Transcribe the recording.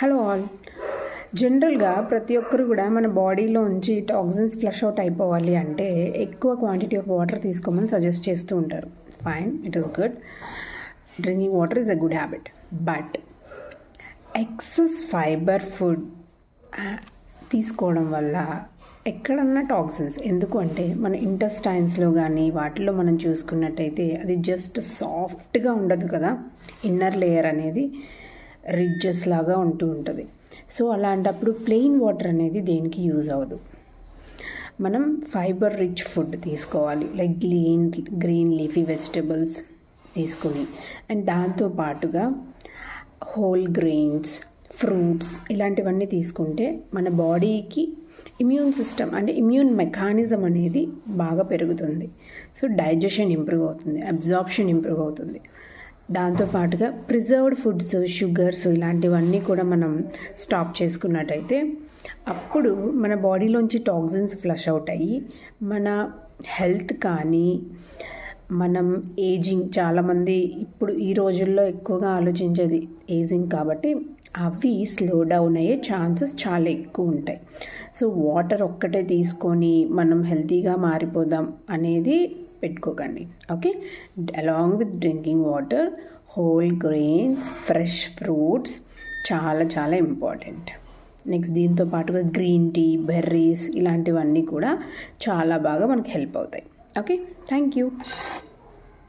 Hello all. జనరల్గా ప్రతి ఒక్కరు కూడా మన బాడీలోంచి టాక్సిన్స్ ఫ్లష్ అవుట్ అయిపోవాలి అంటే ఎక్కువ క్వాంటిటీ ఆఫ్ వాటర్ తీసుకోమని సజెస్ట్ చేస్తూ ఉంటారు. Fine, it is good. Drinking water is a good habit. But excess fibre food తీసుకోవడం వల్ల ఎక్కడన్నా టాక్సిన్స్, ఎందుకు అంటే మన ఇంటెస్టైన్స్లో కానీ వాటిలో మనం చూసుకున్నట్టయితే అది జస్ట్ సాఫ్ట్గా ఉండదు కదా, ఇన్నర్ లేయర్ అనేది రిడ్జెస్ లాగా ఉంటూ ఉంటుంది. సో అలాంటప్పుడు ప్లెయిన్ వాటర్ అనేది దేనికి యూజ్ అవ్వదు. మనం ఫైబర్ రిచ్ ఫుడ్ తీసుకోవాలి, లైక్ గ్రీన్ లీఫీ వెజిటబుల్స్ తీసుకుని, అండ్ దాంతో పాటుగా హోల్ గ్రెయిన్స్, ఫ్రూట్స్ ఇలాంటివన్నీ తీసుకుంటే మన బాడీకి ఇమ్యూన్ సిస్టమ్ అంటే ఇమ్యూన్ మెకానిజం అనేది బాగా పెరుగుతుంది. సో డైజెషన్ ఇంప్రూవ్ అవుతుంది, అబ్జార్ప్షన్ ఇంప్రూవ్ అవుతుంది. దాంతోపాటుగా ప్రిజర్వ్డ్ ఫుడ్స్, షుగర్స్ ఇలాంటివన్నీ కూడా మనం స్టాప్ చేసుకున్నట్టయితే అప్పుడు మన బాడీలోంచి టాక్సిన్స్ ఫ్లష్ అవుట్ అయ్యి మన హెల్త్ కానీ మనం ఏజింగ్, చాలామంది ఇప్పుడు ఈ రోజుల్లో ఎక్కువగా ఆలోచించేది ఏజింగ్ కాబట్టి అవి స్లో డౌన్ అయ్యే ఛాన్సెస్ చాలా ఎక్కువ ఉంటాయి. సో వాటర్ ఒక్కటే తీసుకొని మనం హెల్తీగా మారిపోదాం అనేది పెట్టుకోకండి. Okay, along with drinking water, whole grains, fresh fruits చాలా చాలా ఇంపార్టెంట్. నెక్స్ట్ దీంతో పాటుగా గ్రీన్ టీ, బెర్రీస్ ఇలాంటివన్నీ కూడా చాలా బాగా మనకి హెల్ప్ అవుతాయి. Okay, thank you.